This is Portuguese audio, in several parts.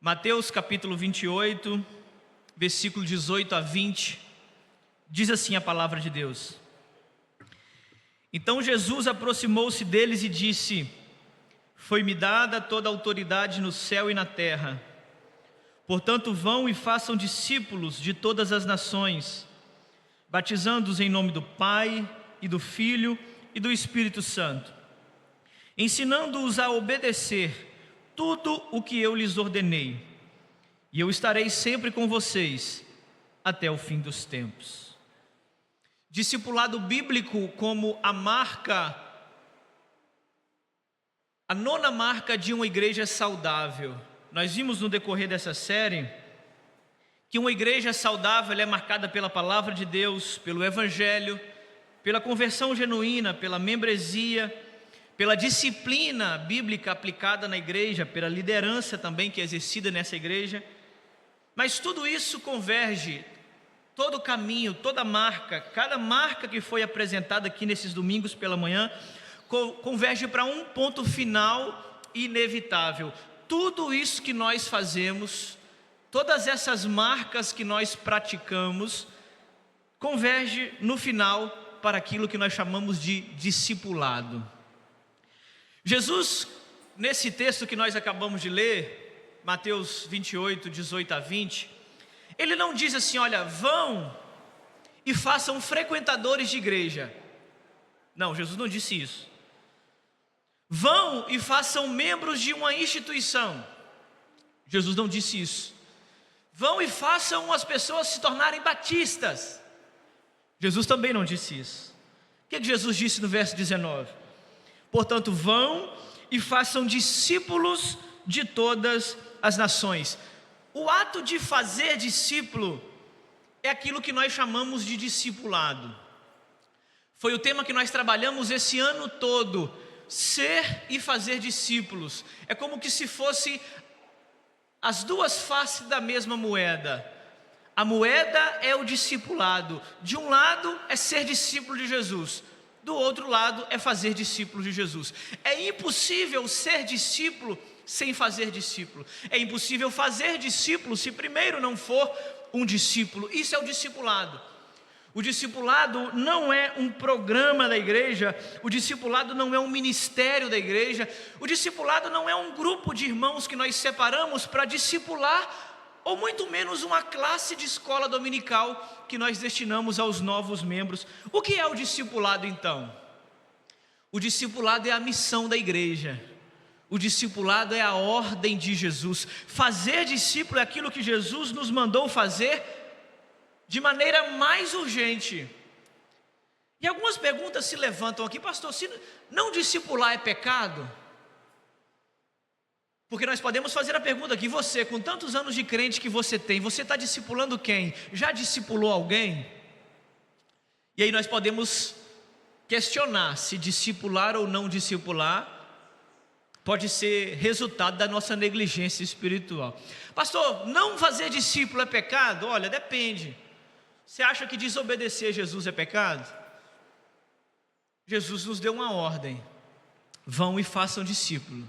Mateus capítulo 28, versículo 18 a 20, diz assim a palavra de Deus. Então Jesus aproximou-se deles e disse: Foi-me dada toda a autoridade no céu e na terra. Portanto, vão e façam discípulos de todas as nações, batizando-os em nome do Pai, e do Filho, e do Espírito Santo, ensinando-os a obedecer tudo o que eu lhes ordenei. E eu estarei sempre com vocês, até o fim dos tempos. Discipulado bíblico como a nona marca de uma igreja saudável. Nós vimos no decorrer dessa série que uma igreja saudável é marcada pela palavra de Deus, pelo evangelho, pela conversão genuína, pela membresia, pela disciplina bíblica aplicada na igreja, pela liderança também que é exercida nessa igreja. Mas tudo isso converge, todo o caminho, toda marca, cada marca que foi apresentada aqui nesses domingos pela manhã, converge para um ponto final inevitável. Tudo isso que nós fazemos, todas essas marcas que nós praticamos, converge no final para aquilo que nós chamamos de discipulado. Jesus, nesse texto que nós acabamos de ler, Mateus 28, 18 a 20, ele não diz assim: olha, vão e façam frequentadores de igreja. Não, Jesus não disse isso. Vão e façam membros de uma instituição. Jesus não disse isso. Vão e façam as pessoas se tornarem batistas. Jesus também não disse isso. O que Jesus disse no verso 19? Portanto, vão e façam discípulos de todas as nações. O ato de fazer discípulo é aquilo que nós chamamos de discipulado. Foi o tema que nós trabalhamos esse ano todo. Ser e fazer discípulos. É como que se fosse as duas faces da mesma moeda. A moeda é o discipulado. De um lado é ser discípulo de Jesus, do outro lado é fazer discípulos de Jesus. É impossível ser discípulo sem fazer discípulo. É impossível fazer discípulo se primeiro não for um discípulo. Isso é o discipulado. O discipulado não é um programa da igreja, o discipulado não é um ministério da igreja, o discipulado não é um grupo de irmãos que nós separamos para discipular, ou muito menos uma classe de escola dominical que nós destinamos aos novos membros. O que é o discipulado então? O discipulado é a missão da igreja. O discipulado é a ordem de Jesus. Fazer discípulo é aquilo que Jesus nos mandou fazer de maneira mais urgente. E algumas perguntas se levantam aqui: pastor, se não discipular é pecado? Porque nós podemos fazer a pergunta aqui: você, com tantos anos de crente que você tem, você está discipulando quem? Já discipulou alguém? E aí nós podemos questionar se discipular ou não discipular pode ser resultado da nossa negligência espiritual. Pastor, não fazer discípulo é pecado? Olha, depende. Você acha que desobedecer a Jesus é pecado? Jesus nos deu uma ordem: vão e façam discípulo.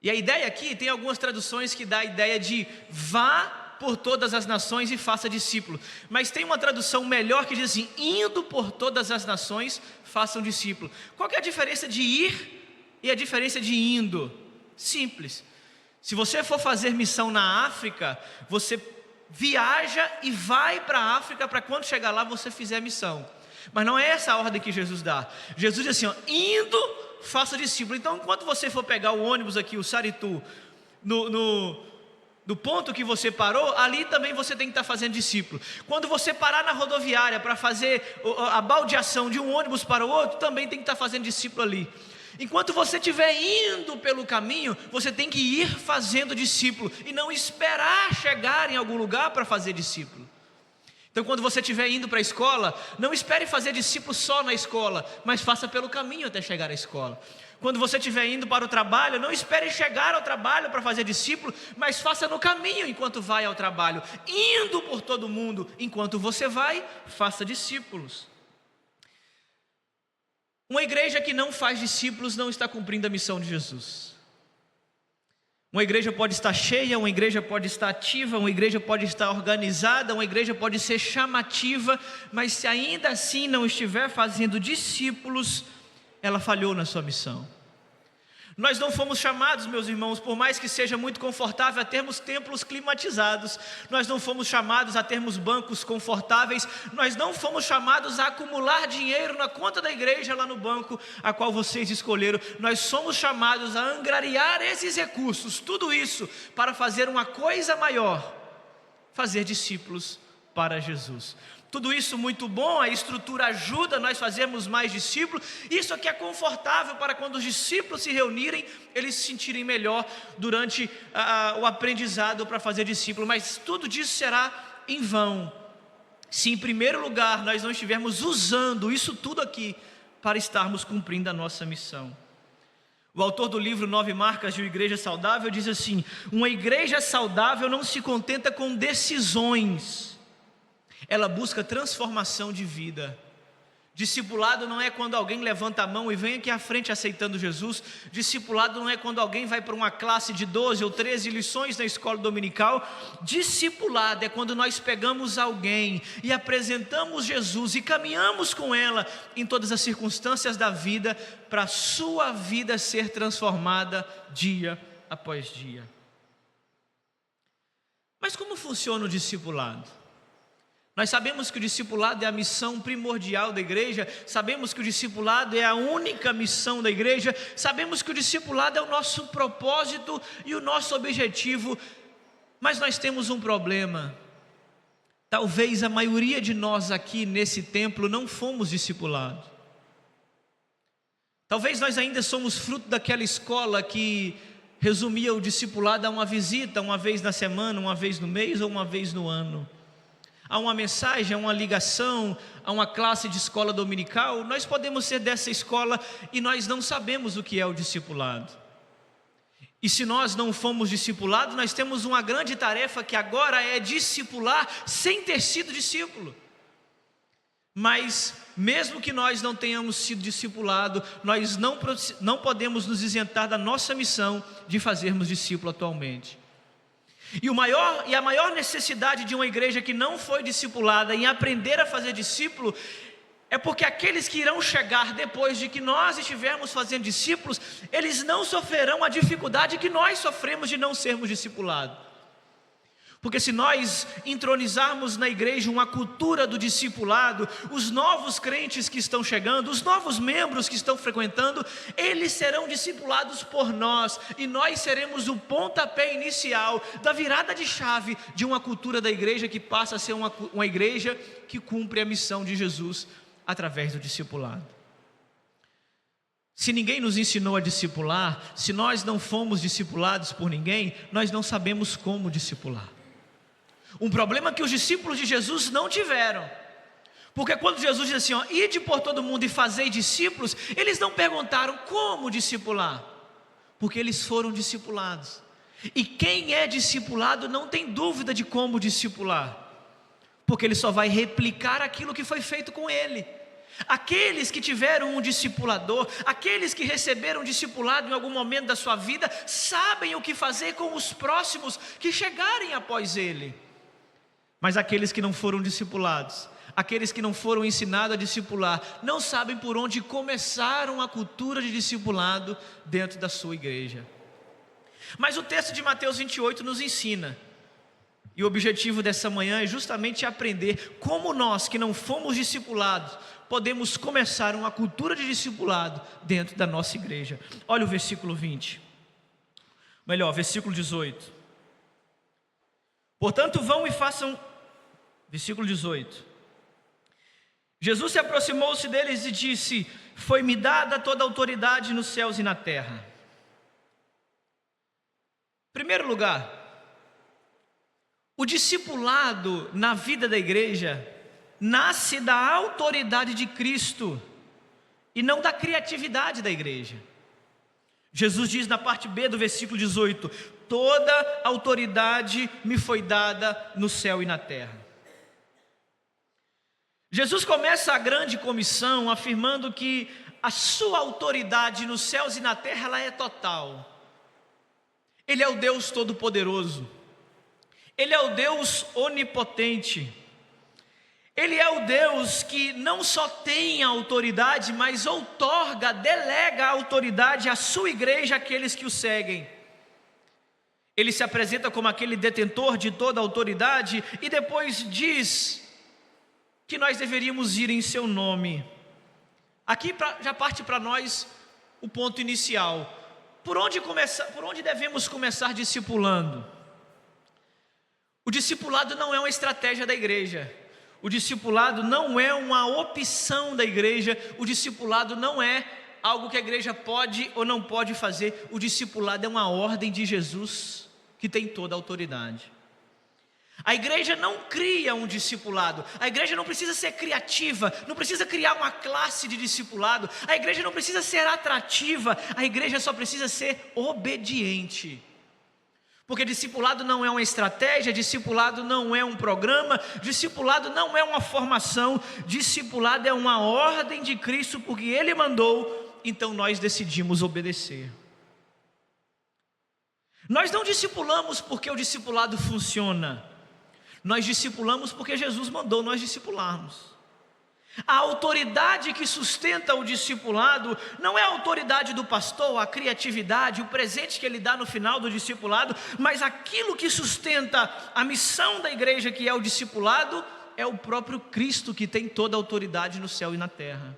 E a ideia aqui, tem algumas traduções que dá a ideia de vá por todas as nações e faça discípulo. Mas tem uma tradução melhor que diz assim: indo por todas as nações, façam discípulo. Qual que é a diferença de ir e a diferença de indo? Simples. Se você for fazer missão na África, você viaja e vai para a África para quando chegar lá você fizer missão. Mas não é essa a ordem que Jesus dá. Jesus diz assim, ó, indo, faça discípulo. Então, enquanto você for pegar o ônibus aqui, o Saritu, no ponto que você parou, ali também você tem que estar fazendo discípulo. Quando você parar na rodoviária para fazer a baldeação de um ônibus para o outro, também tem que estar fazendo discípulo ali. Enquanto você estiver indo pelo caminho, você tem que ir fazendo discípulo e não esperar chegar em algum lugar para fazer discípulo. Então, quando você estiver indo para a escola, não espere fazer discípulo só na escola, mas faça pelo caminho até chegar à escola. Quando você estiver indo para o trabalho, não espere chegar ao trabalho para fazer discípulo, mas faça no caminho enquanto vai ao trabalho. Indo por todo mundo, enquanto você vai, faça discípulos. Uma igreja que não faz discípulos não está cumprindo a missão de Jesus. Uma igreja pode estar cheia, uma igreja pode estar ativa, uma igreja pode estar organizada, uma igreja pode ser chamativa, mas se ainda assim não estiver fazendo discípulos, ela falhou na sua missão. Nós não fomos chamados, meus irmãos, por mais que seja muito confortável, a termos templos climatizados. Nós não fomos chamados a termos bancos confortáveis. Nós não fomos chamados a acumular dinheiro na conta da igreja lá no banco a qual vocês escolheram. Nós somos chamados a angariar esses recursos, tudo isso para fazer uma coisa maior: fazer discípulos para Jesus. Tudo isso muito bom, a estrutura ajuda nós fazermos mais discípulos. Isso aqui é confortável para quando os discípulos se reunirem, eles se sentirem melhor durante o aprendizado para fazer discípulo. Mas tudo disso será em vão, se em primeiro lugar nós não estivermos usando isso tudo aqui para estarmos cumprindo a nossa missão. O autor do livro 9 Marcas de uma Igreja Saudável diz assim: uma igreja saudável não se contenta com decisões, ela busca transformação de vida. Discipulado não é quando alguém levanta a mão e vem aqui à frente aceitando Jesus. Discipulado não é quando alguém vai para uma classe de 12 ou 13 lições na escola dominical. Discipulado é quando nós pegamos alguém e apresentamos Jesus e caminhamos com ela em todas as circunstâncias da vida, para a sua vida ser transformada dia após dia. Mas como funciona o discipulado? Nós sabemos que o discipulado é a missão primordial da igreja, sabemos que o discipulado é a única missão da igreja, sabemos que o discipulado é o nosso propósito e o nosso objetivo, mas nós temos um problema. Talvez a maioria de nós aqui nesse templo não fomos discipulados. Talvez nós ainda somos fruto daquela escola que resumia o discipulado a uma visita, uma vez na semana, uma vez no mês ou uma vez no ano. A uma mensagem, a uma ligação, a uma classe de escola dominical. Nós podemos ser dessa escola e nós não sabemos o que é o discipulado. E se nós não fomos discipulados, nós temos uma grande tarefa que agora é discipular sem ter sido discípulo. Mas mesmo que nós não tenhamos sido discipulados, nós não podemos nos isentar da nossa missão de fazermos discípulo atualmente. E a maior necessidade de uma igreja que não foi discipulada em aprender a fazer discípulo é porque aqueles que irão chegar depois de que nós estivermos fazendo discípulos, eles não sofrerão a dificuldade que nós sofremos de não sermos discipulados. Porque se nós entronizarmos na igreja uma cultura do discipulado, os novos crentes que estão chegando, os novos membros que estão frequentando, eles serão discipulados por nós, e nós seremos o pontapé inicial da virada de chave de uma cultura da igreja que passa a ser uma igreja que cumpre a missão de Jesus através do discipulado. Se ninguém nos ensinou a discipular, se nós não fomos discipulados por ninguém, nós não sabemos como discipular. Um problema que os discípulos de Jesus não tiveram, porque quando Jesus diz assim, ide por todo mundo e fazei discípulos, eles não perguntaram como discipular, porque eles foram discipulados. E quem é discipulado não tem dúvida de como discipular, porque ele só vai replicar aquilo que foi feito com ele. Aqueles que tiveram um discipulador, aqueles que receberam um discipulado em algum momento da sua vida, sabem o que fazer com os próximos que chegarem após ele. Mas aqueles que não foram discipulados, aqueles que não foram ensinados a discipular, não sabem por onde começaram a cultura de discipulado dentro da sua igreja. Mas o texto de Mateus 28 nos ensina, e o objetivo dessa manhã é justamente aprender como nós que não fomos discipulados, podemos começar uma cultura de discipulado dentro da nossa igreja. Olha o versículo 20, versículo 18. Portanto, vão e façam... Versículo 18. Jesus se aproximou-se deles e disse: foi-me dada toda a autoridade nos céus e na terra. Em primeiro lugar, o discipulado na vida da igreja nasce da autoridade de Cristo e não da criatividade da igreja. Jesus diz na parte B do versículo 18: toda autoridade me foi dada no céu e na terra. Jesus começa a grande comissão afirmando que a sua autoridade nos céus e na terra ela é total. Ele é o Deus Todo-Poderoso, Ele é o Deus Onipotente, Ele é o Deus que não só tem autoridade, mas outorga, delega a autoridade à sua igreja, àqueles que o seguem. Ele se apresenta como aquele detentor de toda a autoridade e depois diz que nós deveríamos ir em seu nome. Aqui já parte para nós o ponto inicial. Por onde devemos começar discipulando? O discipulado não é uma estratégia da igreja. O discipulado não é uma opção da igreja. O discipulado não é algo que a igreja pode ou não pode fazer. O discipulado é uma ordem de Jesus, que tem toda a autoridade. A igreja não cria um discipulado. A igreja não precisa ser criativa, não precisa criar uma classe de discipulado. A igreja não precisa ser atrativa. A igreja só precisa ser obediente. Porque discipulado não é uma estratégia, discipulado não é um programa, discipulado não é uma formação, discipulado é uma ordem de Cristo, porque Ele mandou, então nós decidimos obedecer. Nós não discipulamos porque o discipulado funciona. Nós discipulamos porque Jesus mandou nós discipularmos. A autoridade que sustenta o discipulado não é a autoridade do pastor, a criatividade, o presente que ele dá no final do discipulado, mas aquilo que sustenta a missão da igreja, que é o discipulado, é o próprio Cristo, que tem toda a autoridade no céu e na terra.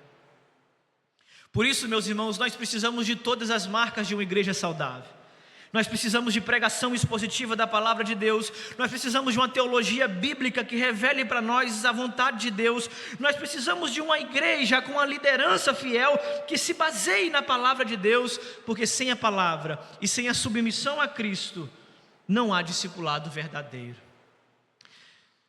Por isso, meus irmãos, nós precisamos de todas as marcas de uma igreja saudável. Nós precisamos de pregação expositiva da palavra de Deus. Nós precisamos de uma teologia bíblica que revele para nós a vontade de Deus. Nós precisamos de uma igreja com uma liderança fiel que se baseie na palavra de Deus, porque sem a palavra e sem a submissão a Cristo, não há discipulado verdadeiro.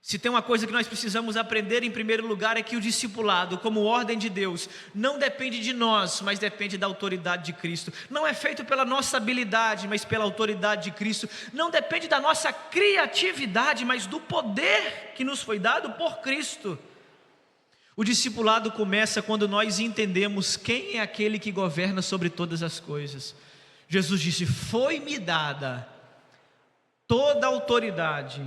Se tem uma coisa que nós precisamos aprender em primeiro lugar, é que o discipulado, como ordem de Deus, não depende de nós, mas depende da autoridade de Cristo. Não é feito pela nossa habilidade, mas pela autoridade de Cristo. Não depende da nossa criatividade, mas do poder que nos foi dado por Cristo. O discipulado começa quando nós entendemos quem é aquele que governa sobre todas as coisas. Jesus disse: foi-me dada toda a autoridade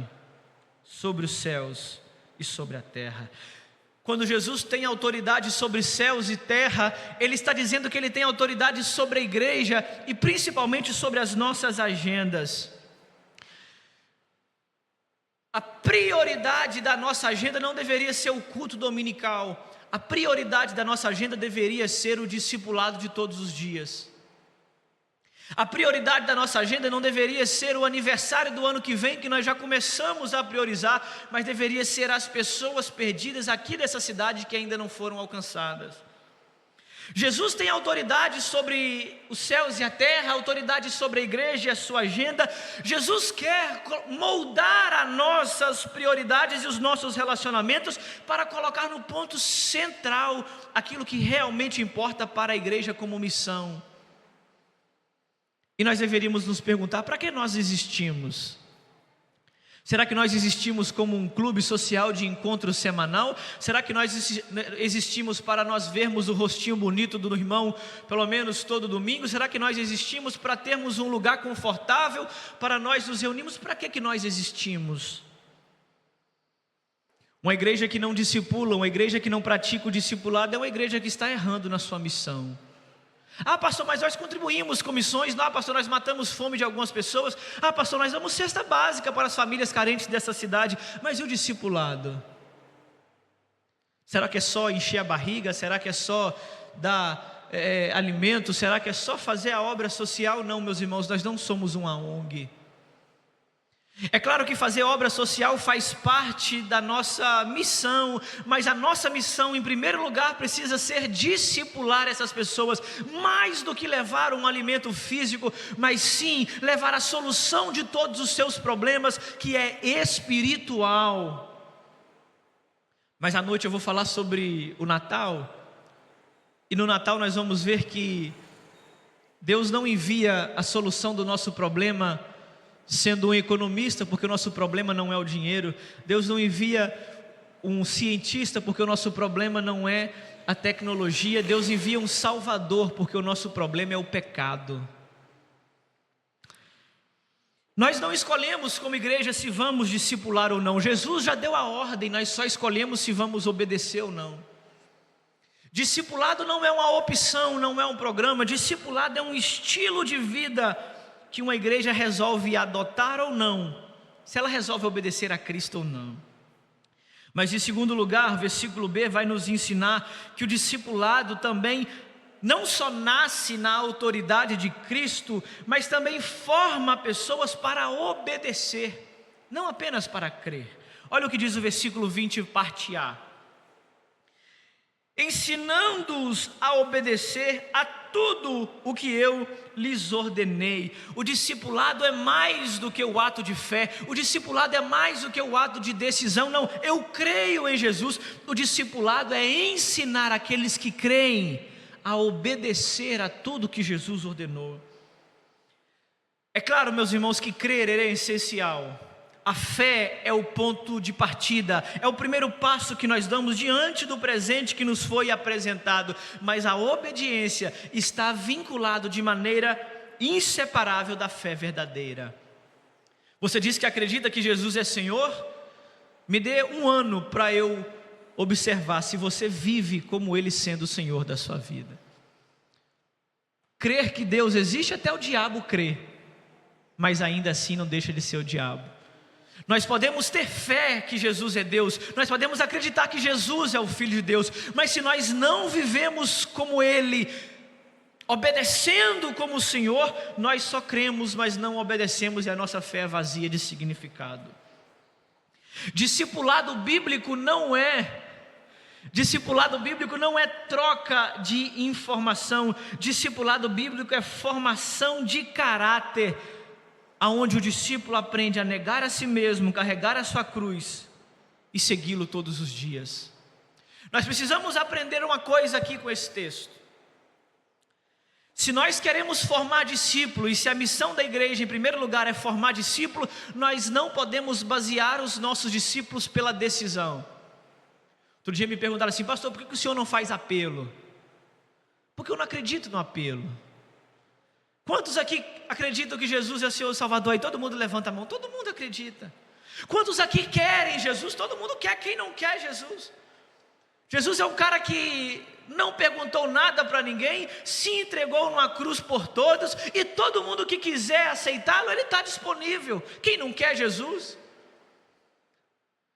sobre os céus e sobre a terra. Quando Jesus tem autoridade sobre céus e terra, Ele está dizendo que Ele tem autoridade sobre a igreja e principalmente sobre as nossas agendas. A prioridade da nossa agenda não deveria ser o culto dominical. A prioridade da nossa agenda deveria ser o discipulado de todos os dias. A prioridade da nossa agenda não deveria ser o aniversário do ano que vem, que nós já começamos a priorizar, mas deveria ser as pessoas perdidas aqui dessa cidade que ainda não foram alcançadas. Jesus tem autoridade sobre os céus e a terra, autoridade sobre a igreja e a sua agenda. Jesus quer moldar as nossas prioridades e os nossos relacionamentos para colocar no ponto central aquilo que realmente importa para a igreja como missão. E nós deveríamos nos perguntar: para que nós existimos? Será que nós existimos como um clube social de encontro semanal? Será que nós existimos para nós vermos o rostinho bonito do irmão pelo menos todo domingo? Será que nós existimos para termos um lugar confortável para nós nos reunirmos? Para que nós existimos? Uma igreja que não discipula, uma igreja que não pratica o discipulado é uma igreja que está errando na sua missão. Ah, pastor, mas nós contribuímos com missões. Não, pastor, nós matamos fome de algumas pessoas. Ah, pastor, nós damos cesta básica para as famílias carentes dessa cidade. Mas e o discipulado? Será que é só encher a barriga? Será que é só dar alimento? Será que é só fazer a obra social? Não, meus irmãos, nós não somos uma ONG. É claro que fazer obra social faz parte da nossa missão, mas a nossa missão, em primeiro lugar, precisa ser discipular essas pessoas, mais do que levar um alimento físico, mas sim levar a solução de todos os seus problemas, que é espiritual. Mas à noite eu vou falar sobre o Natal, e no Natal nós vamos ver que Deus não envia a solução do nosso problema sendo um economista, porque o nosso problema não é o dinheiro. Deus não envia um cientista, porque o nosso problema não é a tecnologia. Deus envia um salvador, porque o nosso problema é o pecado. Nós não escolhemos como igreja se vamos discipular ou não. Jesus já deu a ordem, nós só escolhemos se vamos obedecer ou não. Discipulado não é uma opção, não é um programa. Discipulado é um estilo de vida que uma igreja resolve adotar ou não, se ela resolve obedecer a Cristo ou não. Mas em segundo lugar, versículo B vai nos ensinar que o discipulado também não só nasce na autoridade de Cristo, mas também forma pessoas para obedecer, não apenas para crer. Olha o que diz o versículo 20, parte A. Ensinando-os a obedecer a tudo o que eu lhes ordenei. O discipulado é mais do que o ato de fé, o discipulado é mais do que o ato de decisão. Não, eu creio em Jesus. O discipulado é ensinar aqueles que creem a obedecer a tudo que Jesus ordenou. É claro, meus irmãos, que crer é essencial. A fé é o ponto de partida, é o primeiro passo que nós damos diante do presente que nos foi apresentado, mas a obediência está vinculada de maneira inseparável da fé verdadeira. Você diz que acredita que Jesus é Senhor? Me dê um ano para eu observar se você vive como Ele sendo o Senhor da sua vida. Crer que Deus existe, até o diabo crê, mas ainda assim não deixa de ser o diabo. Nós podemos ter fé que Jesus é Deus, nós podemos acreditar que Jesus é o Filho de Deus, mas se nós não vivemos como Ele, obedecendo como o Senhor, nós só cremos, mas não obedecemos, e a nossa fé é vazia de significado. Discipulado bíblico não é troca de informação. Discipulado bíblico é formação de caráter, aonde o discípulo aprende a negar a si mesmo, carregar a sua cruz e segui-lo todos os dias. Nós precisamos aprender uma coisa aqui com esse texto. Se nós queremos formar discípulo, e se a missão da igreja em primeiro lugar é formar discípulo, nós não podemos basear os nossos discípulos pela decisão. Outro dia me perguntaram assim: pastor, por que o senhor não faz apelo? Porque eu não acredito no apelo. Quantos aqui acreditam que Jesus é o Senhor Salvador? Aí todo mundo levanta a mão. Todo mundo acredita. Quantos aqui querem Jesus? Todo mundo quer. Quem não quer Jesus? Jesus é um cara que não perguntou nada para ninguém, se entregou numa cruz por todos, e todo mundo que quiser aceitá-lo, ele está disponível. Quem não quer Jesus?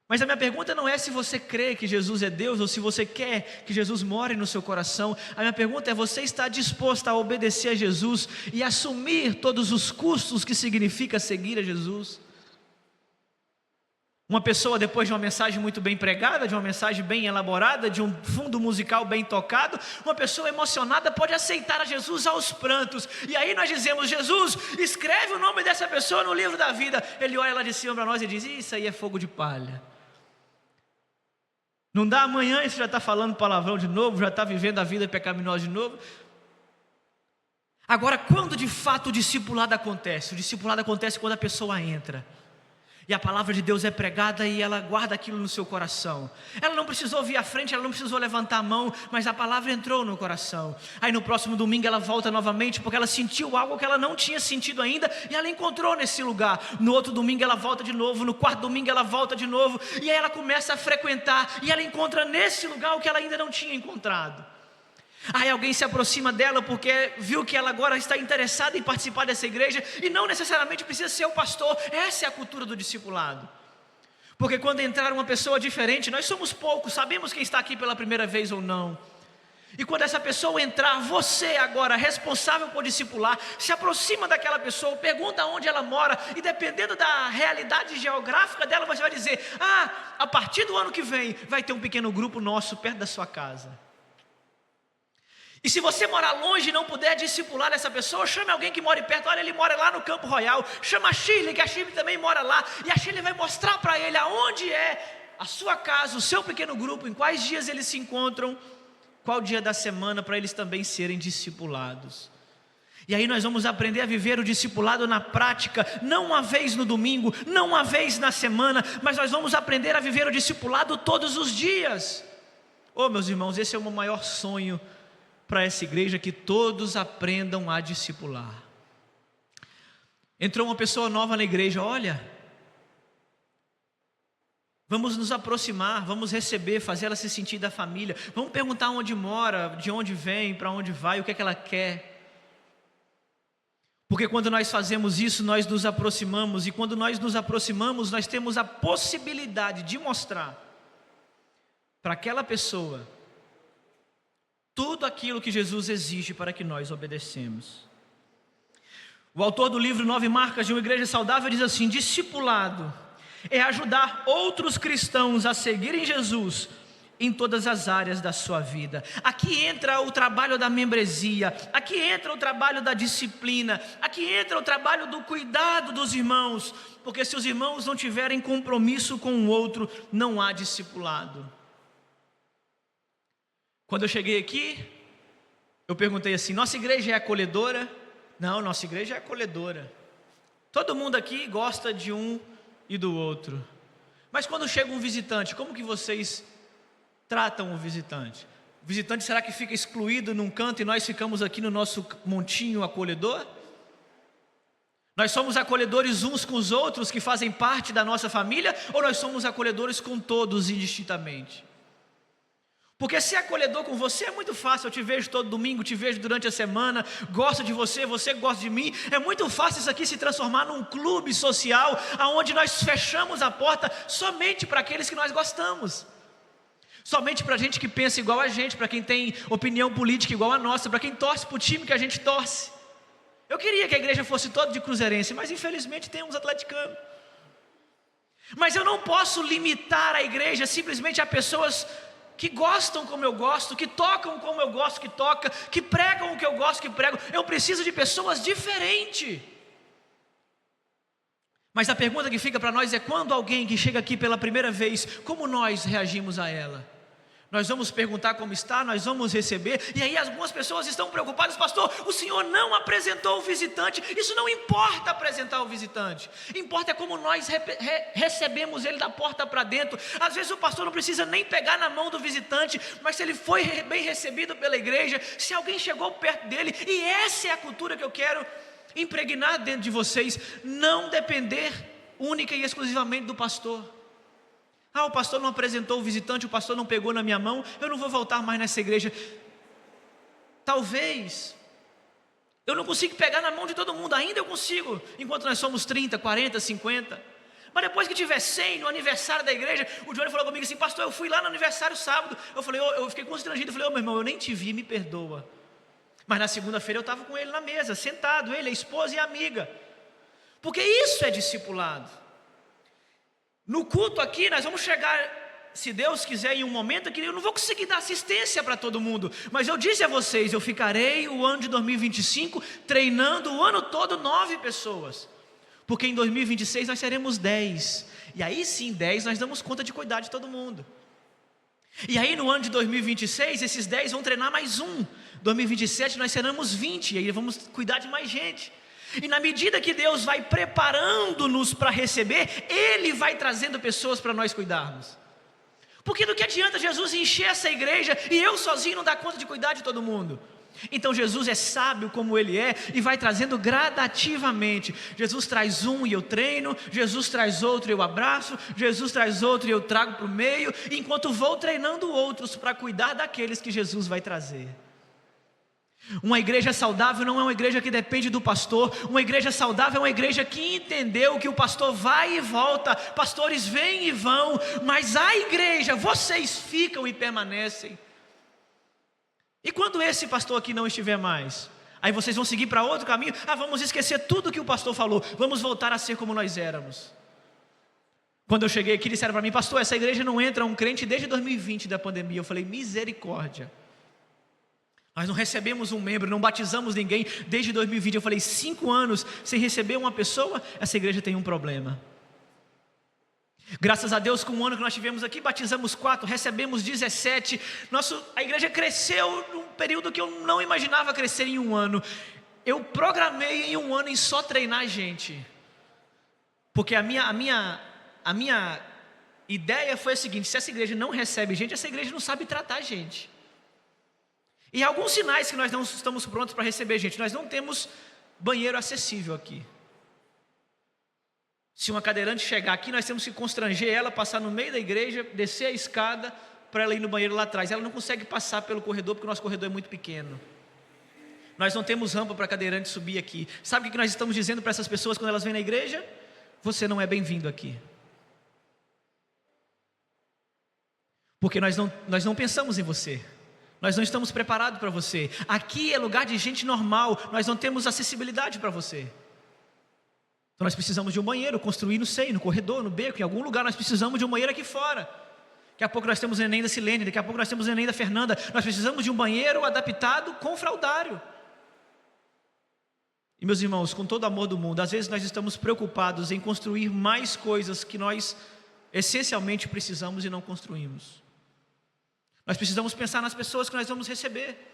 Mas a minha pergunta não é se você crê que Jesus é Deus, ou se você quer que Jesus more no seu coração. A minha pergunta é: você está disposto a obedecer a Jesus e assumir todos os custos que significa seguir a Jesus? Uma pessoa, depois de uma mensagem muito bem pregada, de uma mensagem bem elaborada, de um fundo musical bem tocado, uma pessoa emocionada pode aceitar a Jesus aos prantos. E aí nós dizemos: Jesus, escreve o nome dessa pessoa no livro da vida. Ele olha lá de cima para nós e diz: isso aí é fogo de palha. Não dá amanhã, você já está falando palavrão de novo, já está vivendo a vida pecaminosa de novo. Agora, quando de fato o discipulado acontece? O discipulado acontece quando a pessoa entra, e a palavra de Deus é pregada e ela guarda aquilo no seu coração. Ela não precisou vir à frente, ela não precisou levantar a mão, mas a palavra entrou no coração. Aí no próximo domingo ela volta novamente, porque ela sentiu algo que ela não tinha sentido ainda, e ela encontrou nesse lugar. No outro domingo ela volta de novo, no quarto domingo ela volta de novo, e aí ela começa a frequentar, e ela encontra nesse lugar o que ela ainda não tinha encontrado. Aí alguém se aproxima dela porque viu que ela agora está interessada em participar dessa igreja, e não necessariamente precisa ser o pastor. Essa é a cultura do discipulado. Porque quando entrar uma pessoa diferente, nós somos poucos, sabemos quem está aqui pela primeira vez ou não. E quando essa pessoa entrar, você agora, responsável por discipular, se aproxima daquela pessoa, pergunta onde ela mora, e dependendo da realidade geográfica dela, você vai dizer: a partir do ano que vem, vai ter um pequeno grupo nosso perto da sua casa. E se você morar longe e não puder discipular essa pessoa, chame alguém que more perto. Olha, ele mora lá no Campo Royal. Chama a Shirley, que a Shirley também mora lá. E a Shirley vai mostrar para ele aonde é a sua casa, o seu pequeno grupo, em quais dias eles se encontram, qual dia da semana, para eles também serem discipulados. E aí nós vamos aprender a viver o discipulado na prática, não uma vez no domingo, não uma vez na semana, mas nós vamos aprender a viver o discipulado todos os dias. Oh, meus irmãos, esse é o meu maior sonho para essa igreja, que todos aprendam a discipular. Entrou uma pessoa nova na igreja, olha, vamos nos aproximar, vamos receber, fazer ela se sentir da família, vamos perguntar onde mora, de onde vem, para onde vai, o que é que ela quer. Porque quando nós fazemos isso, nós nos aproximamos, e quando nós nos aproximamos, nós temos a possibilidade de mostrar para aquela pessoa tudo aquilo que Jesus exige para que nós obedecemos. O autor do livro 9 Marcas de uma Igreja Saudável diz assim: discipulado é ajudar outros cristãos a seguirem Jesus em todas as áreas da sua vida. Aqui entra o trabalho da membresia, aqui entra o trabalho da disciplina, aqui entra o trabalho do cuidado dos irmãos, porque se os irmãos não tiverem compromisso com o outro, não há discipulado. Quando eu cheguei aqui, eu perguntei assim: nossa igreja é acolhedora? Não, nossa igreja é acolhedora. Todo mundo aqui gosta de um e do outro. Mas quando chega um visitante, como que vocês tratam o visitante? O visitante, será que fica excluído num canto e nós ficamos aqui no nosso montinho acolhedor? Nós somos acolhedores uns com os outros que fazem parte da nossa família, ou nós somos acolhedores com todos indistintamente? Porque ser acolhedor com você é muito fácil. Eu te vejo todo domingo, te vejo durante a semana, gosto de você, você gosta de mim. É muito fácil isso aqui se transformar num clube social, onde nós fechamos a porta somente para aqueles que nós gostamos, somente para gente que pensa igual a gente, para quem tem opinião política igual a nossa, para quem torce para o time que a gente torce. Eu queria que a igreja fosse toda de cruzeirense, mas infelizmente tem uns atleticanos. Mas eu não posso limitar a igreja simplesmente a pessoas que gostam como eu gosto, que tocam como eu gosto que toca, que pregam o que eu gosto que prego. Eu preciso de pessoas diferentes. Mas a pergunta que fica para nós é: quando alguém que chega aqui pela primeira vez, como nós reagimos a ela? Nós vamos perguntar como está, nós vamos receber, e aí algumas pessoas estão preocupadas: pastor, o senhor não apresentou o visitante. Isso não importa apresentar o visitante, importa é como nós recebemos ele da porta para dentro. Às vezes o pastor não precisa nem pegar na mão do visitante, mas se ele foi bem recebido pela igreja, se alguém chegou perto dele, e essa é a cultura que eu quero impregnar dentro de vocês, não depender única e exclusivamente do pastor. O pastor não apresentou o visitante, o pastor não pegou na minha mão, eu não vou voltar mais nessa igreja. Talvez eu não consiga pegar na mão de todo mundo, ainda eu consigo, enquanto nós somos 30, 40, 50. Mas depois que tiver 100, no aniversário da igreja, o Johnny falou comigo assim: pastor, eu fui lá no aniversário sábado. Eu falei, eu fiquei constrangido, eu falei: meu irmão, eu nem te vi, me perdoa. Mas na segunda-feira eu estava com ele na mesa, sentado, ele, a esposa e a amiga. Porque isso é discipulado. No culto aqui nós vamos chegar, se Deus quiser, em um momento que eu não vou conseguir dar assistência para todo mundo, mas eu disse a vocês: eu ficarei o ano de 2025 treinando o ano todo 9 pessoas, porque em 2026 nós seremos 10, e aí sim 10 nós damos conta de cuidar de todo mundo. E aí no ano de 2026 esses 10 vão treinar mais um, 2027 nós seremos 20, e aí vamos cuidar de mais gente. E na medida que Deus vai preparando-nos para receber, Ele vai trazendo pessoas para nós cuidarmos. Porque do que adianta Jesus encher essa igreja e eu sozinho não dar conta de cuidar de todo mundo? Então Jesus é sábio como Ele é e vai trazendo gradativamente. Jesus traz um e eu treino, Jesus traz outro e eu abraço, Jesus traz outro e eu trago para o meio, enquanto vou treinando outros para cuidar daqueles que Jesus vai trazer. Uma igreja saudável não é uma igreja que depende do pastor. Uma igreja saudável é uma igreja que entendeu que o pastor vai e volta, pastores vêm e vão, mas a igreja, vocês ficam e permanecem. E quando esse pastor aqui não estiver mais, aí vocês vão seguir para outro caminho. Vamos esquecer tudo que o pastor falou, vamos voltar a ser como nós éramos. Quando eu cheguei aqui, disseram para mim: pastor, essa igreja não entra um crente desde 2020 da pandemia. Eu falei: misericórdia. Nós não recebemos um membro, não batizamos ninguém desde 2020. Eu falei: 5 anos sem receber uma pessoa, essa igreja tem um problema. Graças a Deus, com o ano que nós tivemos aqui, batizamos 4, recebemos 17. A igreja cresceu num período que eu não imaginava crescer em um ano. Eu programei em um ano em só treinar gente, porque a minha ideia foi a seguinte: se essa igreja não recebe gente, essa igreja não sabe tratar gente. E alguns sinais que nós não estamos prontos para receber gente: nós não temos banheiro acessível aqui. Se uma cadeirante chegar aqui, nós temos que constranger ela, passar no meio da igreja, descer a escada para ela ir no banheiro lá atrás. Ela não consegue passar pelo corredor porque o nosso corredor é muito pequeno. Nós não temos rampa para cadeirante subir aqui. Sabe o que nós estamos dizendo para essas pessoas quando elas vêm na igreja? Você não é bem-vindo aqui. Porque nós não pensamos em você. Nós não estamos preparados para você. Aqui é lugar de gente normal. Nós não temos acessibilidade para você. Então nós precisamos de um banheiro, construir no seio, no corredor, no beco, em algum lugar nós precisamos de um banheiro aqui fora. Daqui a pouco nós temos o neném da Silene, daqui a pouco nós temos o neném da Fernanda. Nós precisamos de um banheiro adaptado com fraldário. E meus irmãos, com todo o amor do mundo, às vezes nós estamos preocupados em construir mais coisas que nós essencialmente precisamos e não construímos. Nós precisamos pensar nas pessoas que nós vamos receber.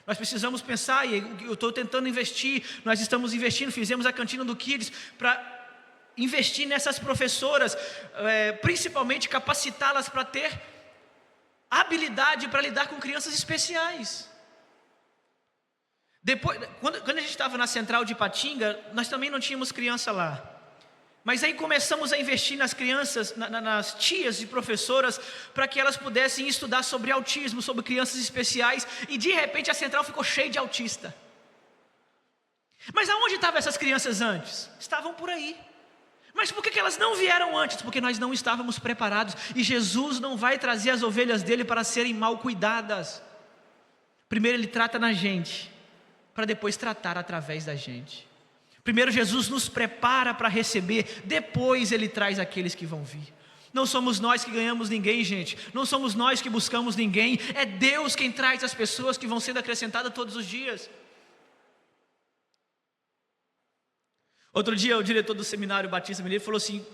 Nós precisamos pensar, e eu estou tentando investir, nós estamos investindo, fizemos a cantina do Kids para investir nessas professoras, principalmente capacitá-las para ter habilidade para lidar com crianças especiais. Depois, quando a gente estava na central de Ipatinga, nós também não tínhamos criança lá. Mas aí começamos a investir nas crianças, nas tias e professoras, para que elas pudessem estudar sobre autismo, sobre crianças especiais, e de repente a central ficou cheia de autista. Mas aonde estavam essas crianças antes? Estavam por aí. Mas por que elas não vieram antes? Porque nós não estávamos preparados, e Jesus não vai trazer as ovelhas dele para serem mal cuidadas. Primeiro ele trata na gente, para depois tratar através da gente. Primeiro Jesus nos prepara para receber, depois Ele traz aqueles que vão vir. Não somos nós que ganhamos ninguém, gente. Não somos nós que buscamos ninguém. É Deus quem traz as pessoas que vão sendo acrescentadas todos os dias. Outro dia o diretor do seminário Batista Mineiro falou assim,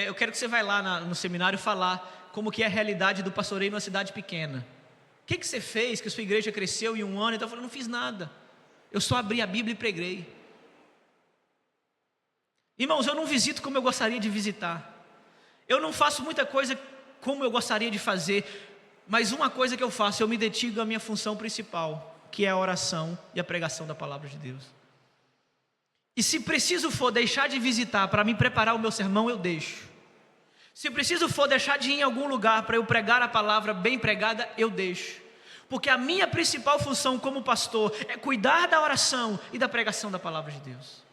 eu quero que você vá lá no seminário falar como que é a realidade do pastoreio numa cidade pequena. O que você fez que a sua igreja cresceu em um ano? Então eu falei, não fiz nada. Eu só abri a Bíblia e preguei. Irmãos, eu não visito como eu gostaria de visitar. Eu não faço muita coisa como eu gostaria de fazer. Mas uma coisa que eu faço, eu me dedico à minha função principal, que é a oração e a pregação da palavra de Deus. E se preciso for deixar de visitar para me preparar o meu sermão, eu deixo. Se preciso for deixar de ir em algum lugar para eu pregar a palavra bem pregada, eu deixo. Porque a minha principal função como pastor é cuidar da oração e da pregação da palavra de Deus.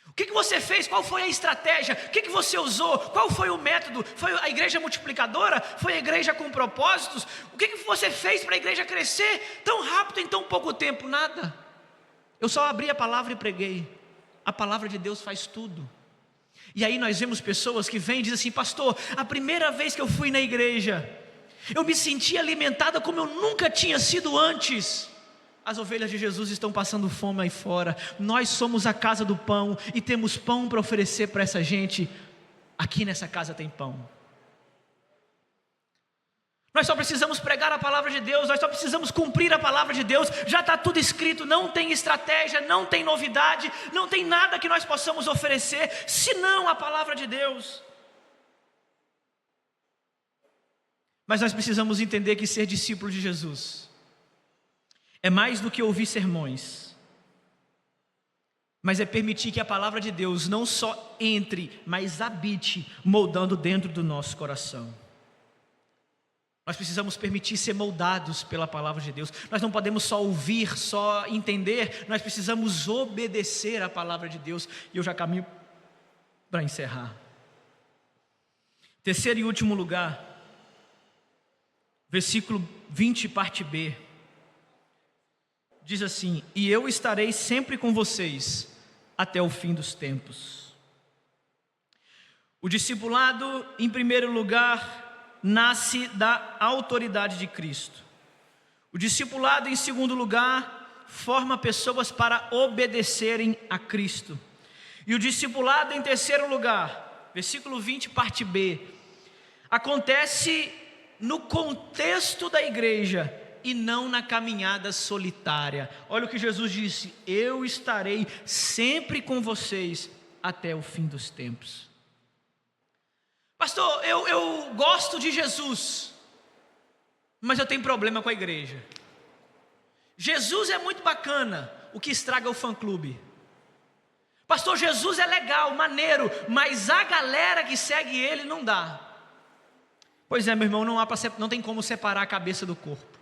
O que você fez? Qual foi a estratégia? O que você usou? Qual foi o método? Foi a igreja multiplicadora? Foi a igreja com propósitos? O que você fez para a igreja crescer tão rápido em tão pouco tempo? Nada. Eu só abri a palavra e preguei. A palavra de Deus faz tudo. E aí nós vemos pessoas que vêm e dizem assim, pastor, a primeira vez que eu fui na igreja, eu me senti alimentada como eu nunca tinha sido antes. As ovelhas de Jesus estão passando fome aí fora. Nós somos a casa do pão e temos pão para oferecer para essa gente. Aqui nessa casa tem pão. Nós só precisamos pregar a palavra de Deus, nós só precisamos cumprir a palavra de Deus. Já está tudo escrito, não tem estratégia, não tem novidade, não tem nada que nós possamos oferecer, senão a palavra de Deus. Mas nós precisamos entender que ser discípulo de Jesus é mais do que ouvir sermões, mas é permitir que a palavra de Deus não só entre, mas habite, moldando dentro do nosso coração. Nós precisamos permitir ser moldados pela palavra de Deus. Nós não podemos só ouvir, só entender, nós precisamos obedecer à palavra de Deus. E eu já caminho para encerrar. Terceiro e último lugar, versículo 20, parte B. Diz assim, e eu estarei sempre com vocês até o fim dos tempos. O discipulado, em primeiro lugar, nasce da autoridade de Cristo. O discipulado, em segundo lugar, forma pessoas para obedecerem a Cristo. E o discipulado, em terceiro lugar, versículo 20, parte B, acontece no contexto da igreja e não na caminhada solitária. Olha o que Jesus disse, eu estarei sempre com vocês até o fim dos tempos. Pastor, eu gosto de Jesus, mas eu tenho problema com a igreja. Jesus é muito bacana, o que estraga é o fã-clube. Pastor, Jesus é legal, maneiro, mas a galera que segue ele não dá. Pois é, meu irmão, não tem como separar a cabeça do corpo.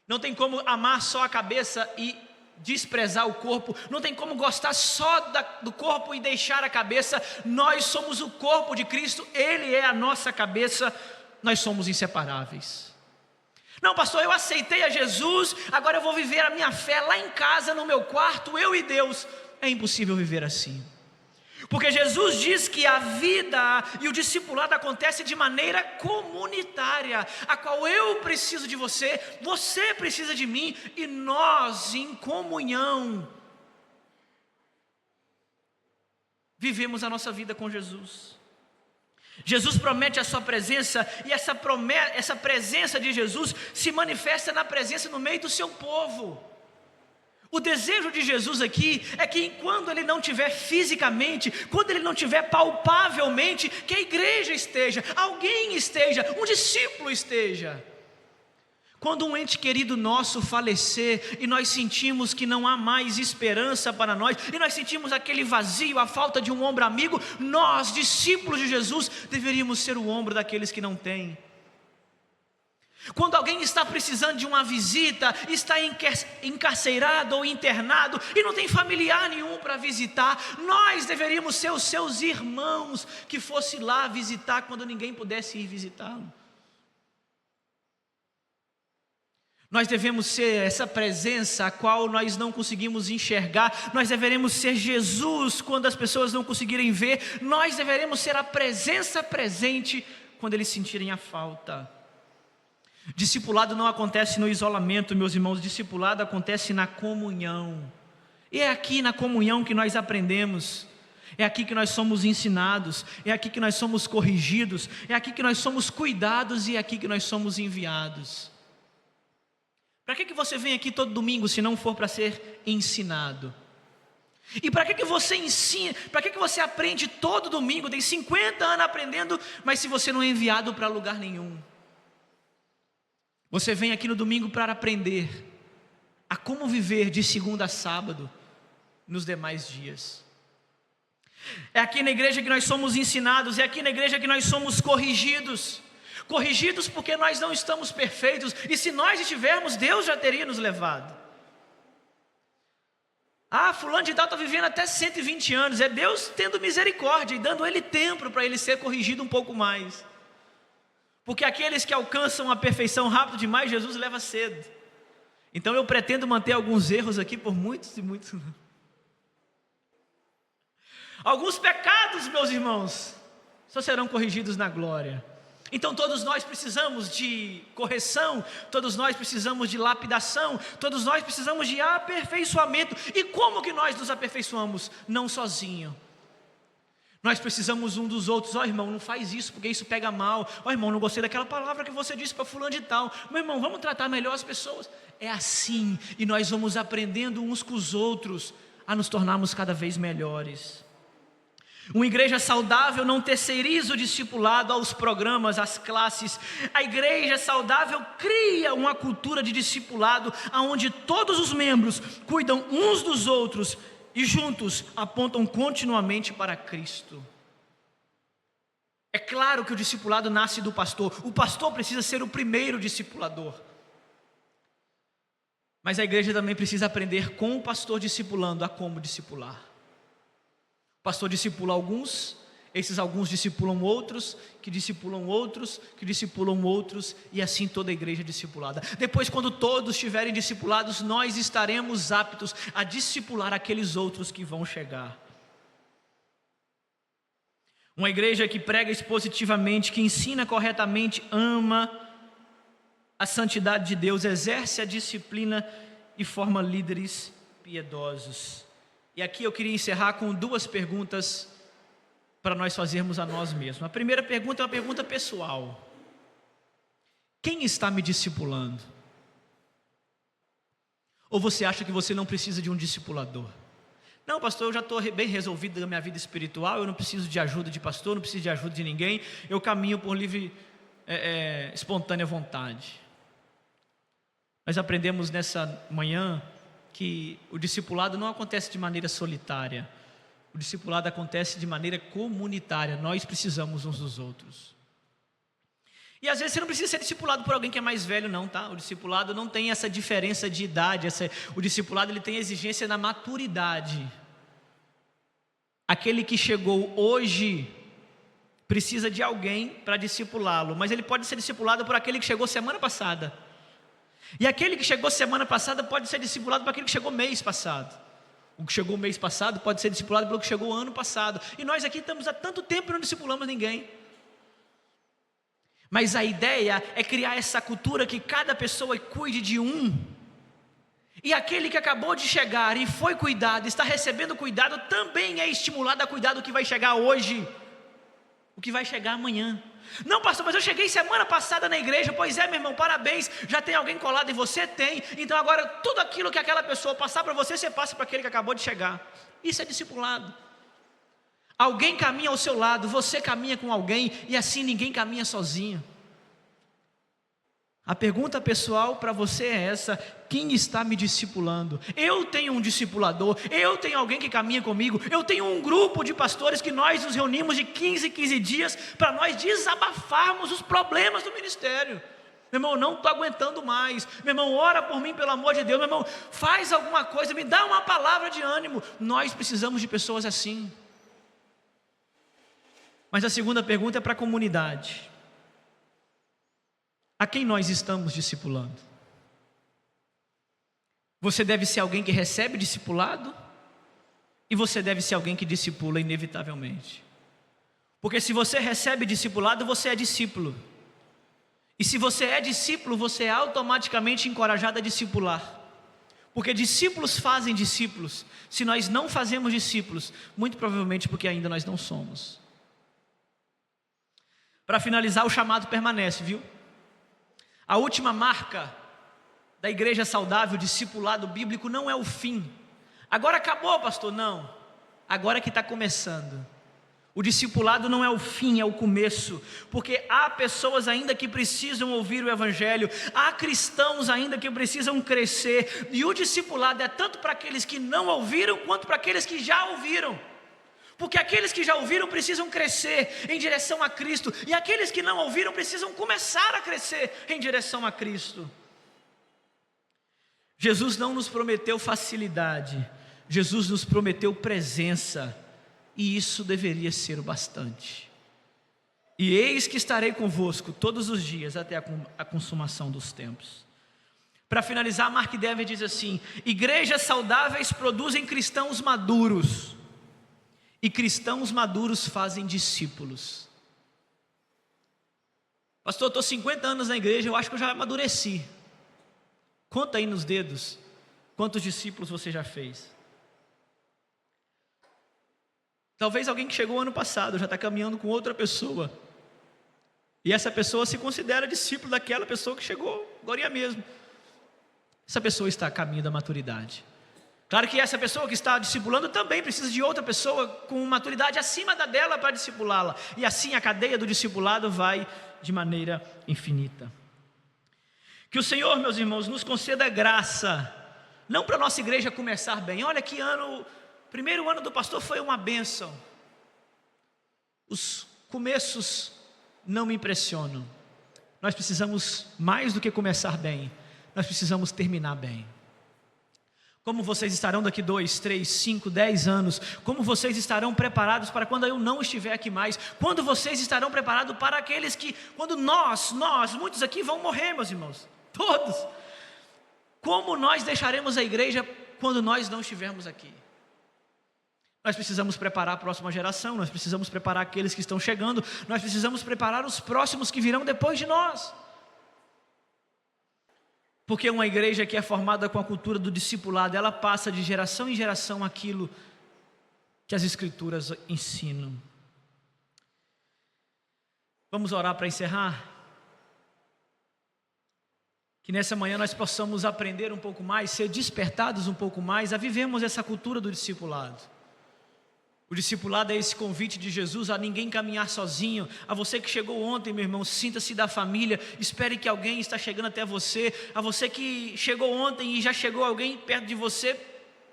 Não tem como amar só a cabeça e desprezar o corpo. Não tem como gostar só do corpo e deixar a cabeça. Nós somos o corpo de Cristo, Ele é a nossa cabeça, nós somos inseparáveis. Não, pastor, eu aceitei a Jesus, agora eu vou viver a minha fé lá em casa, no meu quarto, eu e Deus. É impossível viver assim. Porque Jesus diz que a vida e o discipulado acontece de maneira comunitária, a qual eu preciso de você, você precisa de mim, e nós em comunhão vivemos a nossa vida com Jesus. Jesus promete a sua presença, e essa presença de Jesus se manifesta na presença no meio do seu povo. O desejo de Jesus aqui é que quando Ele não estiver fisicamente, quando Ele não estiver palpavelmente, que a igreja esteja, alguém esteja, um discípulo esteja. Quando um ente querido nosso falecer e nós sentimos que não há mais esperança para nós, e nós sentimos aquele vazio, a falta de um ombro amigo, nós, discípulos de Jesus, deveríamos ser o ombro daqueles que não têm. Quando alguém está precisando de uma visita, está encarcerado ou internado e não tem familiar nenhum para visitar, nós deveríamos ser os seus irmãos que fosse lá visitar quando ninguém pudesse ir visitá-lo. Nós devemos ser essa presença a qual nós não conseguimos enxergar. Nós deveremos ser Jesus quando as pessoas não conseguirem ver. Nós deveremos ser a presença presente quando eles sentirem a falta. Discipulado não acontece no isolamento, meus irmãos. Discipulado acontece na comunhão. E é aqui na comunhão que nós aprendemos. É aqui que nós somos ensinados. É aqui que nós somos corrigidos. É aqui que nós somos cuidados. E é aqui que nós somos enviados. Para que você vem aqui todo domingo se não for para ser ensinado? E para que você ensina? Para que você aprende todo domingo? Tem 50 anos aprendendo, mas se você não é enviado para lugar nenhum. Você vem aqui no domingo para aprender a como viver de segunda a sábado nos demais dias. É aqui na igreja que nós somos ensinados, é aqui na igreja que nós somos corrigidos. Corrigidos porque nós não estamos perfeitos, e se nós estivermos, Deus já teria nos levado. Fulano de tal está vivendo até 120 anos, é Deus tendo misericórdia e dando ele tempo para ele ser corrigido um pouco mais. Porque aqueles que alcançam a perfeição rápido demais, Jesus leva cedo. Então eu pretendo manter alguns erros aqui por muitos e muitos anos. Alguns pecados, meus irmãos, só serão corrigidos na glória. Então todos nós precisamos de correção, todos nós precisamos de lapidação, todos nós precisamos de aperfeiçoamento. E como que nós nos aperfeiçoamos? Não sozinho. Nós precisamos um dos outros. Irmão, não faz isso porque isso pega mal. Irmão, não gostei daquela palavra que você disse para fulano de tal. Meu irmão, vamos tratar melhor as pessoas. É assim, e nós vamos aprendendo uns com os outros a nos tornarmos cada vez melhores. Uma igreja saudável não terceiriza o discipulado aos programas, às classes. A igreja saudável cria uma cultura de discipulado onde todos os membros cuidam uns dos outros e juntos apontam continuamente para Cristo. É claro que o discipulado nasce do pastor. O pastor precisa ser o primeiro discipulador. Mas a igreja também precisa aprender com o pastor discipulando a como discipular. O pastor discipula alguns, esses alguns discipulam outros, que discipulam outros, que discipulam outros, e assim toda a igreja é discipulada. Depois, quando todos estiverem discipulados, nós estaremos aptos a discipular aqueles outros que vão chegar. Uma igreja que prega expositivamente, que ensina corretamente, ama a santidade de Deus, exerce a disciplina e forma líderes piedosos. E aqui eu queria encerrar com duas perguntas para nós fazermos a nós mesmos. A primeira pergunta é uma pergunta pessoal. Quem está me discipulando? Ou você acha que você não precisa de um discipulador? Não, pastor, eu já estou bem resolvido na minha vida espiritual, eu não preciso de ajuda de pastor, não preciso de ajuda de ninguém, eu caminho por livre, espontânea vontade. Nós aprendemos nessa manhã que o discipulado não acontece de maneira solitária. O discipulado acontece de maneira comunitária, nós precisamos uns dos outros. E às vezes você não precisa ser discipulado por alguém que é mais velho não, tá? O discipulado não tem essa diferença de idade, o discipulado ele tem a exigência da maturidade. Aquele que chegou hoje precisa de alguém para discipulá-lo, mas ele pode ser discipulado por aquele que chegou semana passada. E aquele que chegou semana passada pode ser discipulado por aquele que chegou mês passado. O que chegou mês passado pode ser discipulado pelo que chegou ano passado. E nós aqui estamos há tanto tempo e não discipulamos ninguém. Mas a ideia é criar essa cultura que cada pessoa cuide de um. E aquele que acabou de chegar e foi cuidado, está recebendo cuidado, também é estimulado a cuidar do que vai chegar hoje, o que vai chegar amanhã. Não, pastor, mas eu cheguei semana passada na igreja. Pois é, meu irmão, parabéns, já tem alguém colado em você? Tem. Então agora tudo aquilo que aquela pessoa passar para você, você passa para aquele que acabou de chegar. Isso é discipulado. Alguém caminha ao seu lado, você caminha com alguém, e assim ninguém caminha sozinho. A pergunta pessoal para você é essa: quem está me discipulando? Eu tenho um discipulador, eu tenho alguém que caminha comigo, eu tenho um grupo de pastores que nós nos reunimos de 15 em 15 dias para nós desabafarmos os problemas do ministério. Meu irmão, não estou aguentando mais. Meu irmão, ora por mim, pelo amor de Deus. Meu irmão, faz alguma coisa, me dá uma palavra de ânimo. Nós precisamos de pessoas assim. Mas a segunda pergunta é para a comunidade. A quem nós estamos discipulando? Você deve ser alguém que recebe discipulado, e você deve ser alguém que discipula inevitavelmente. Porque se você recebe discipulado, você é discípulo. E se você é discípulo, você é automaticamente encorajado a discipular. Porque discípulos fazem discípulos. Se nós não fazemos discípulos, muito provavelmente porque ainda nós não somos. Para finalizar, o chamado permanece, viu? A última marca da igreja saudável, discipulado bíblico, não é o fim. Agora acabou, pastor? Não. Agora que está começando. O discipulado não é o fim, é o começo. Porque há pessoas ainda que precisam ouvir o evangelho. Há cristãos ainda que precisam crescer. E o discipulado é tanto para aqueles que não ouviram, quanto para aqueles que já ouviram. Porque aqueles que já ouviram precisam crescer em direção a Cristo, e aqueles que não ouviram precisam começar a crescer em direção a Cristo. Jesus não nos prometeu facilidade, Jesus nos prometeu presença, e isso deveria ser o bastante. E eis que estarei convosco todos os dias até a consumação dos tempos. Para finalizar, Mark Dever diz assim: igrejas saudáveis produzem cristãos maduros, e cristãos maduros fazem discípulos. Pastor, eu estou 50 anos na igreja, eu acho que eu já amadureci. Conta aí nos dedos quantos discípulos você já fez. Talvez alguém que chegou ano passado já está caminhando com outra pessoa, e essa pessoa se considera discípulo daquela pessoa que chegou agora mesmo. Essa pessoa está a caminho da maturidade. Claro que essa pessoa que está discipulando também precisa de outra pessoa com maturidade acima da dela para discipulá-la. E assim a cadeia do discipulado vai de maneira infinita. Que o Senhor, meus irmãos, nos conceda graça, não para a nossa igreja começar bem. Olha que ano, primeiro ano do pastor foi uma bênção. Os começos não me impressionam. Nós precisamos mais do que começar bem, nós precisamos terminar bem. Como vocês estarão daqui 2, 3, 5, 10 anos? Como vocês estarão preparados para quando eu não estiver aqui mais? Quando vocês estarão preparados para aqueles que, quando nós, muitos aqui vão morrer, meus irmãos, todos. Como nós deixaremos a igreja quando nós não estivermos aqui? Nós precisamos preparar a próxima geração, nós precisamos preparar aqueles que estão chegando, nós precisamos preparar os próximos que virão depois de nós. Porque uma igreja que é formada com a cultura do discipulado, ela passa de geração em geração aquilo que as Escrituras ensinam. Vamos orar para encerrar? Que nessa manhã nós possamos aprender um pouco mais, ser despertados um pouco mais a vivermos essa cultura do discipulado. O discipulado é esse convite de Jesus a ninguém caminhar sozinho. A você que chegou ontem, meu irmão, sinta-se da família, espere que alguém está chegando até você. A você que chegou ontem e já chegou alguém perto de você,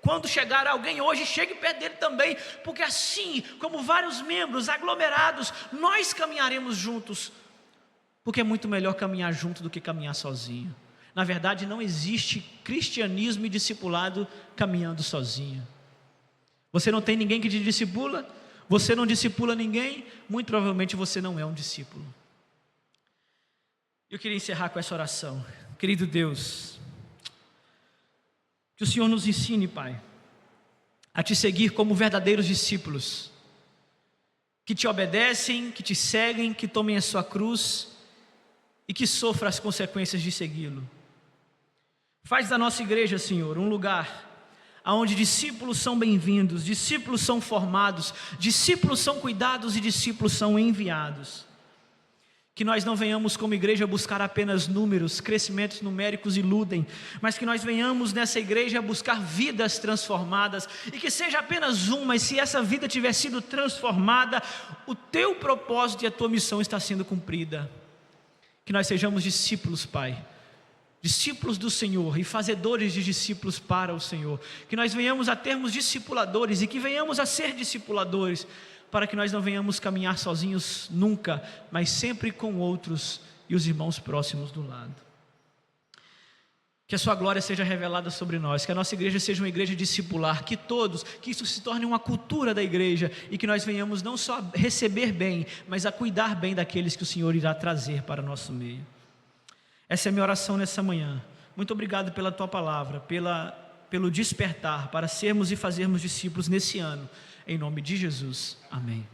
Quando chegar alguém hoje, chegue perto dele também, porque assim como vários membros aglomerados, nós caminharemos juntos, porque é muito melhor caminhar junto do que caminhar sozinho. Na verdade, não existe cristianismo e discipulado caminhando sozinho. Você não tem ninguém que te discipula, você não discipula ninguém, muito provavelmente você não é um discípulo. Eu queria encerrar com essa oração. Querido Deus, que o Senhor nos ensine, Pai, a te seguir como verdadeiros discípulos, que te obedecem, que te seguem, que tomem a sua cruz e que sofram as consequências de segui-lo. Faz da nossa igreja, Senhor, um lugar onde discípulos são bem-vindos, discípulos são formados, discípulos são cuidados e discípulos são enviados. Que nós não venhamos como igreja buscar apenas números, crescimentos numéricos iludem, mas que nós venhamos nessa igreja buscar vidas transformadas, e que seja apenas uma, mas se essa vida tiver sido transformada, o teu propósito e a tua missão está sendo cumprida. Que nós sejamos discípulos, Pai, discípulos do Senhor e fazedores de discípulos para o Senhor. Que nós venhamos a termos discipuladores e que venhamos a ser discipuladores, para que nós não venhamos caminhar sozinhos nunca, mas sempre com outros e os irmãos próximos do lado. Que a sua glória seja revelada sobre nós, que a nossa igreja seja uma igreja discipular, que isso se torne uma cultura da igreja, e que nós venhamos não só a receber bem, mas a cuidar bem daqueles que o Senhor irá trazer para o nosso meio. Essa é a minha oração nessa manhã. Muito obrigado pela tua palavra, pelo despertar para sermos e fazermos discípulos nesse ano. Em nome de Jesus, amém.